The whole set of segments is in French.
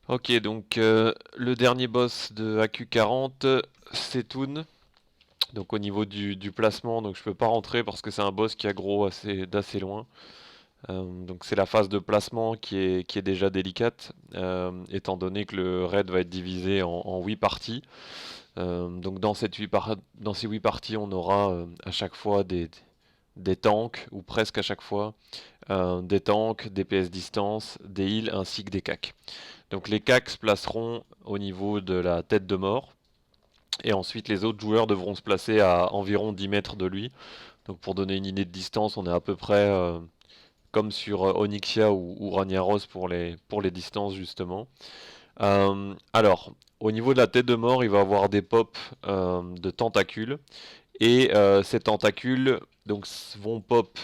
Ok, donc le dernier boss de AQ40, c'est Toon. Donc au niveau du placement, donc je peux pas rentrer parce que c'est un boss qui aggro d'assez loin. Donc c'est la phase de placement qui est déjà délicate, étant donné que le raid va être divisé en 8 parties. Donc dans ces 8 parties, on aura à chaque fois des tanks, ou presque à chaque fois, des tanks, des PS distance, des heals ainsi que des CAC. Donc les CAC se placeront au niveau de la tête de mort, et ensuite les autres joueurs devront se placer à environ 10 mètres de lui. Donc pour donner une idée de distance, on est à peu près comme sur Onyxia ou Ragnaros pour les distances justement. Alors, au niveau de la tête de mort, il va avoir des pops de tentacules. Et ces tentacules donc, vont pop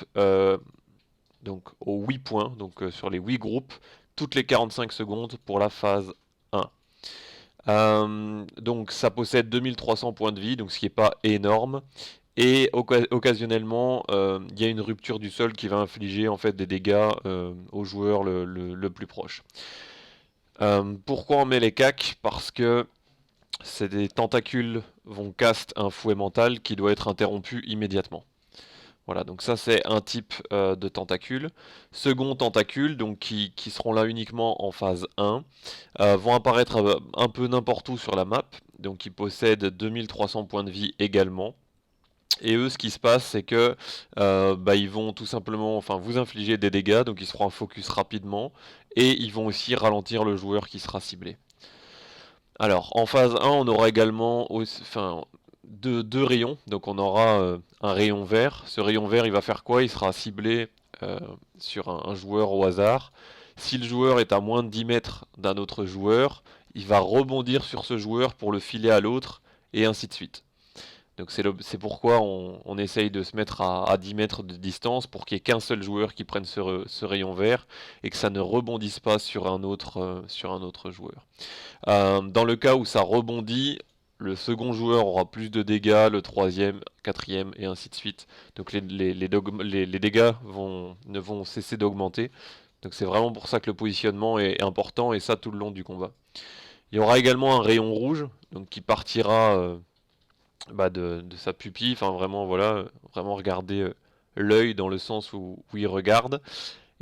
donc, aux 8 points, donc sur les 8 groupes, toutes les 45 secondes pour la phase 1. Donc ça possède 2300 points de vie, donc ce qui n'est pas énorme. Et occasionnellement, il y a une rupture du sol qui va infliger en fait des dégâts au joueur le plus proche. Pourquoi on met les cacs? Parce que c'est des tentacules vont cast un fouet mental qui doit être interrompu immédiatement. Voilà, donc ça c'est un type de tentacule. Second tentacule, donc qui seront là uniquement en phase 1, vont apparaître un peu n'importe où sur la map, donc ils possèdent 2300 points de vie également. Et eux, ce qui se passe, c'est que ils vont tout simplement, enfin, vous infliger des dégâts, donc ils seront en focus rapidement, et ils vont aussi ralentir le joueur qui sera ciblé. Alors, en phase 1, on aura également enfin, deux rayons. Donc, on aura un rayon vert. Ce rayon vert, il va faire quoi? Il sera ciblé euh, sur un joueur au hasard. Si le joueur est à moins de 10 mètres d'un autre joueur, il va rebondir sur ce joueur pour le filer à l'autre, et ainsi de suite. Donc c'est pourquoi on essaye de se mettre à 10 mètres de distance pour qu'il n'y ait qu'un seul joueur qui prenne ce rayon vert et que ça ne rebondisse pas sur un autre joueur. Dans le cas où ça rebondit, le second joueur aura plus de dégâts, le troisième, quatrième et ainsi de suite. Donc les dégâts ne vont cesser d'augmenter. Donc c'est vraiment pour ça que le positionnement est important et ça tout le long du combat. Il y aura également un rayon rouge donc qui partira de sa pupille, enfin vraiment voilà, vraiment regarder l'œil dans le sens où il regarde.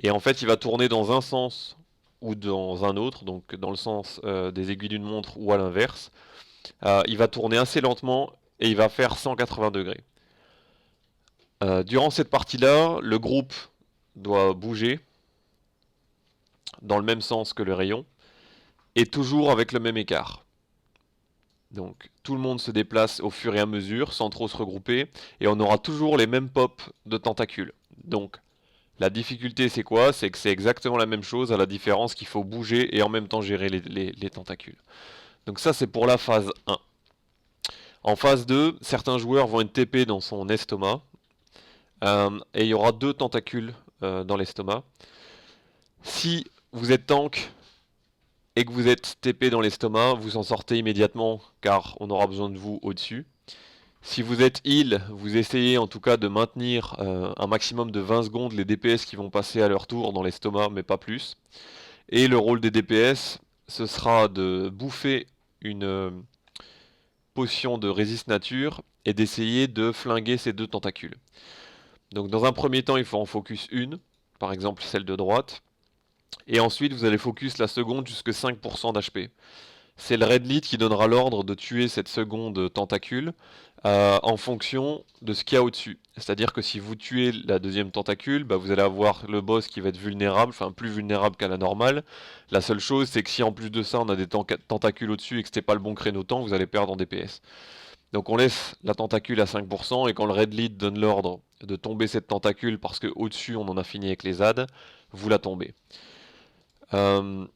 Et en fait il va tourner dans un sens ou dans un autre, donc dans le sens des aiguilles d'une montre ou à l'inverse. Il va tourner assez lentement et il va faire 180 degrés. Durant cette partie-là, le groupe doit bouger dans le même sens que le rayon et toujours avec le même écart. Donc tout le monde se déplace au fur et à mesure sans trop se regrouper et on aura toujours les mêmes pops de tentacules. Donc la difficulté c'est quoi? C'est que c'est exactement la même chose à la différence qu'il faut bouger et en même temps gérer les tentacules. Donc ça c'est pour la phase 1. En phase 2, certains joueurs vont être TP dans son estomac et il y aura deux tentacules dans l'estomac. Si vous êtes tank et que vous êtes TP dans l'estomac, vous en sortez immédiatement car on aura besoin de vous au-dessus. Si vous êtes heal, vous essayez en tout cas de maintenir un maximum de 20 secondes les DPS qui vont passer à leur tour dans l'estomac, mais pas plus. Et le rôle des DPS, ce sera de bouffer une potion de résiste nature et d'essayer de flinguer ces deux tentacules. Donc dans un premier temps, il faut en focus une, par exemple celle de droite, et ensuite vous allez focus la seconde jusqu'à 5% d'HP. C'est le Red Lead qui donnera l'ordre de tuer cette seconde tentacule en fonction de ce qu'il y a au-dessus. C'est-à-dire que si vous tuez la deuxième tentacule, vous allez avoir le boss qui va être vulnérable, enfin plus vulnérable qu'à la normale. La seule chose, c'est que si en plus de ça on a des tentacules au-dessus et que c'était pas le bon créneau temps, vous allez perdre en DPS. Donc on laisse la tentacule à 5% et quand le Red Lead donne l'ordre de tomber cette tentacule parce que au-dessus on en a fini avec les ZAD, vous la tombez. Euh,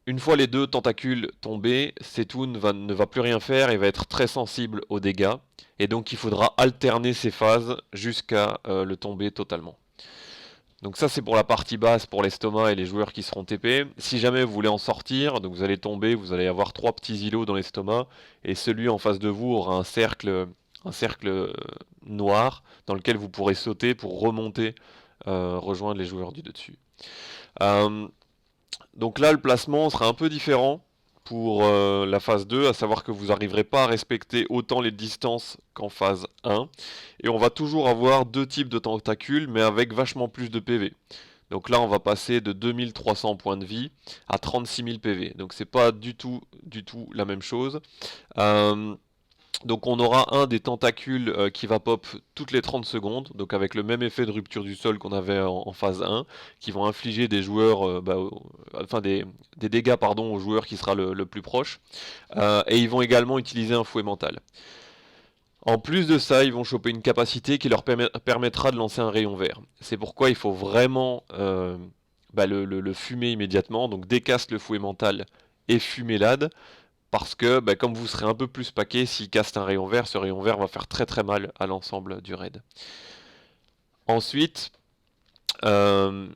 une fois les deux tentacules tombés, Setun ne va plus rien faire et va être très sensible aux dégâts. Et donc il faudra alterner ces phases jusqu'à le tomber totalement. Donc ça c'est pour la partie basse, pour l'estomac et les joueurs qui seront TP. Si jamais vous voulez en sortir, donc vous allez tomber, vous allez avoir trois petits îlots dans l'estomac, et celui en face de vous aura un cercle noir dans lequel vous pourrez sauter pour remonter, rejoindre les joueurs du dessus. Euh, Donc là, le placement sera un peu différent pour la phase 2, à savoir que vous n'arriverez pas à respecter autant les distances qu'en phase 1. Et on va toujours avoir deux types de tentacules, mais avec vachement plus de PV. Donc là, on va passer de 2300 points de vie à 36 000 PV. Donc c'est pas du tout la même chose. Euh, donc on aura un des tentacules qui va pop toutes les 30 secondes, donc avec le même effet de rupture du sol qu'on avait en phase 1, qui vont infliger des joueurs, enfin des dégâts pardon, au joueur qui sera le plus proche. Et ils vont également utiliser un fouet mental. En plus de ça, ils vont choper une capacité qui leur permettra de lancer un rayon vert. C'est pourquoi il faut vraiment le fumer immédiatement, donc décaste le fouet mental et fumer l'AD, parce que comme vous serez un peu plus paqué, s'il caste un rayon vert, ce rayon vert va faire très très mal à l'ensemble du raid. Ensuite, le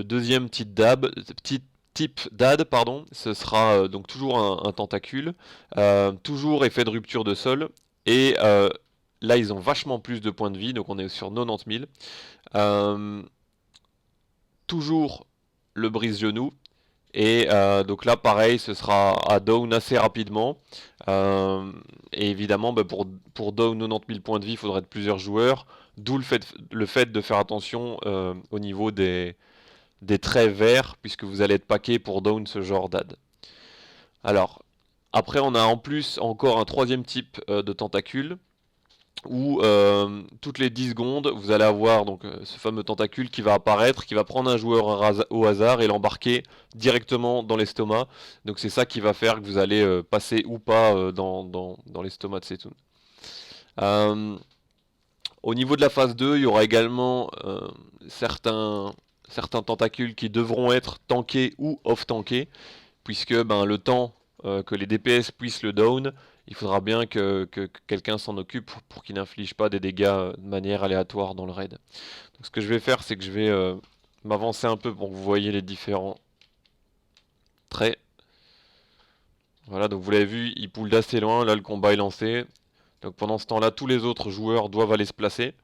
deuxième type d'AD, pardon, ce sera donc toujours un tentacule, toujours effet de rupture de sol, et là ils ont vachement plus de points de vie, donc on est sur 90 000. Toujours le brise-genou, et donc là, pareil, ce sera à down assez rapidement. Et évidemment, pour down 90 000 points de vie, il faudrait être plusieurs joueurs. D'où le fait de faire attention au niveau des traits verts, puisque vous allez être paqué pour down ce genre d'ad. Alors, après, on a en plus encore un troisième type de tentacule, où toutes les 10 secondes, vous allez avoir donc ce fameux tentacule qui va apparaître, qui va prendre un joueur au hasard et l'embarquer directement dans l'estomac. Donc c'est ça qui va faire que vous allez passer ou pas dans l'estomac de Setun. Euh, Au niveau de la phase 2, il y aura également certains tentacules qui devront être tankés ou off-tankés, puisque le temps que les DPS puissent le down, il faudra bien que quelqu'un s'en occupe pour qu'il n'inflige pas des dégâts de manière aléatoire dans le raid. Donc ce que je vais faire, c'est que je vais m'avancer un peu pour que vous voyez les différents traits. Voilà, donc vous l'avez vu, il poule d'assez loin, là le combat est lancé. Donc pendant ce temps-là, tous les autres joueurs doivent aller se placer.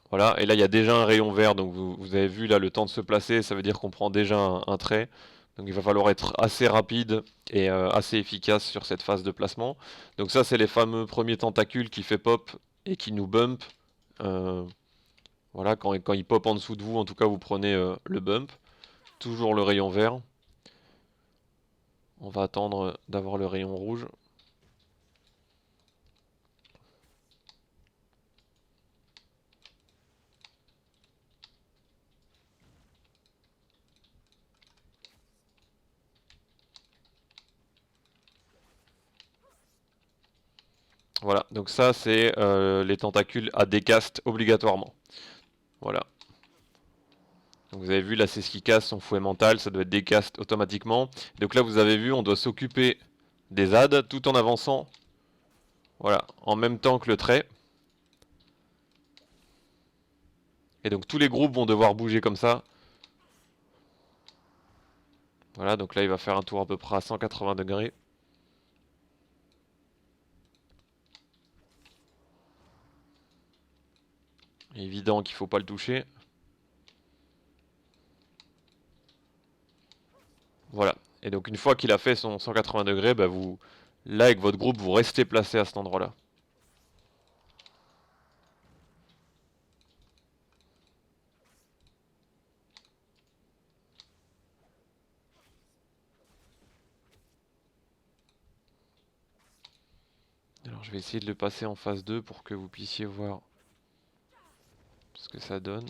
Voilà, et là il y a déjà un rayon vert, donc vous avez vu là le temps de se placer, ça veut dire qu'on prend déjà un trait. Donc il va falloir être assez rapide et assez efficace sur cette phase de placement. Donc ça c'est les fameux premiers tentacules qui fait pop et qui nous bump. Euh, voilà, quand il pop en dessous de vous, en tout cas vous prenez le bump. Toujours le rayon vert. On va attendre d'avoir le rayon rouge. Voilà, donc ça c'est les tentacules à décast obligatoirement. Voilà. Donc vous avez vu là c'est ce qui casse son fouet mental, ça doit être décast automatiquement. Donc là vous avez vu on doit s'occuper des adds tout en avançant. Voilà, en même temps que le trait. Et donc tous les groupes vont devoir bouger comme ça. Voilà, donc là il va faire un tour à peu près à 180 degrés. Évident qu'il ne faut pas le toucher. Voilà. Et donc une fois qu'il a fait son 180 degrés, là avec votre groupe, vous restez placé à cet endroit-là. Alors je vais essayer de le passer en phase 2 pour que vous puissiez voir ce que ça donne.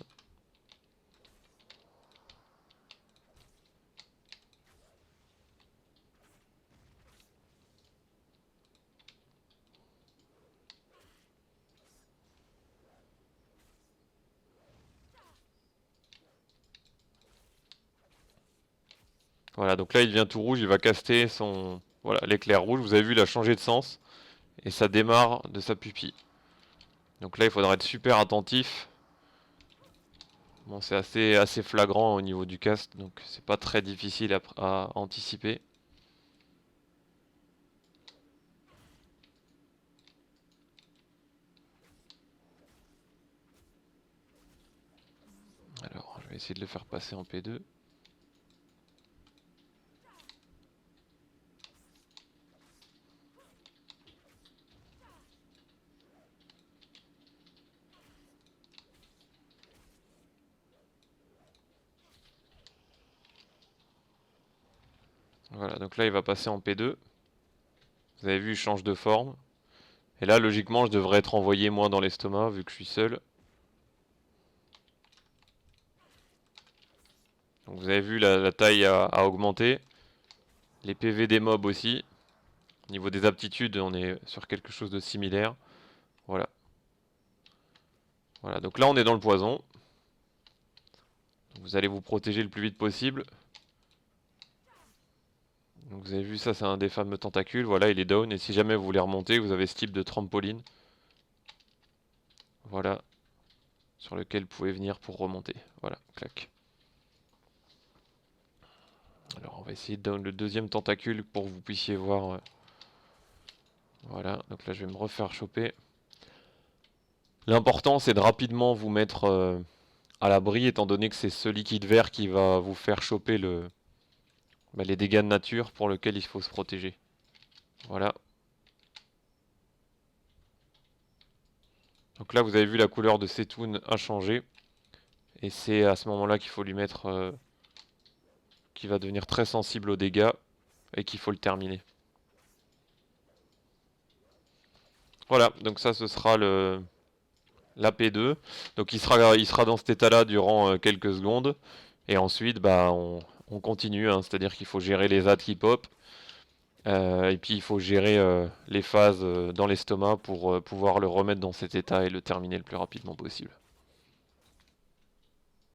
Voilà, donc là il devient tout rouge, il va caster son... Voilà, l'éclair rouge, vous avez vu, il a changé de sens. Et ça démarre de sa pupille. Donc là il faudra être super attentif. Bon, c'est assez flagrant au niveau du cast, donc c'est pas très difficile à anticiper. Alors, je vais essayer de le faire passer en P2. Voilà, donc là il va passer en P2. Vous avez vu, il change de forme. Et là, logiquement, je devrais être envoyé moi dans l'estomac, vu que je suis seul. Donc vous avez vu, la taille a augmenté. Les PV des mobs aussi. Au niveau des aptitudes, on est sur quelque chose de similaire. Voilà. Voilà, donc là on est dans le poison. Vous allez vous protéger le plus vite possible. Donc vous avez vu, ça c'est un des fameux tentacules. Voilà, il est down. Et si jamais vous voulez remonter, vous avez ce type de trampoline. Voilà. Sur lequel vous pouvez venir pour remonter. Voilà, clac. Alors on va essayer de down le deuxième tentacule pour que vous puissiez voir. Voilà, donc là je vais me refaire choper. L'important c'est de rapidement vous mettre à l'abri, étant donné que c'est ce liquide vert qui va vous faire choper les dégâts de nature pour lesquels il faut se protéger. Voilà. Donc là vous avez vu, la couleur de Setoun a changé. Et c'est à ce moment là qu'il faut lui mettre... qui va devenir très sensible aux dégâts et qu'il faut le terminer. Voilà, donc ça ce sera la P2. Donc il sera dans cet état-là durant quelques secondes. Et ensuite, bah, on continue, hein, c'est-à-dire qu'il faut gérer les ZAD qui pop. Et puis il faut gérer les phases dans l'estomac pour pouvoir le remettre dans cet état et le terminer le plus rapidement possible.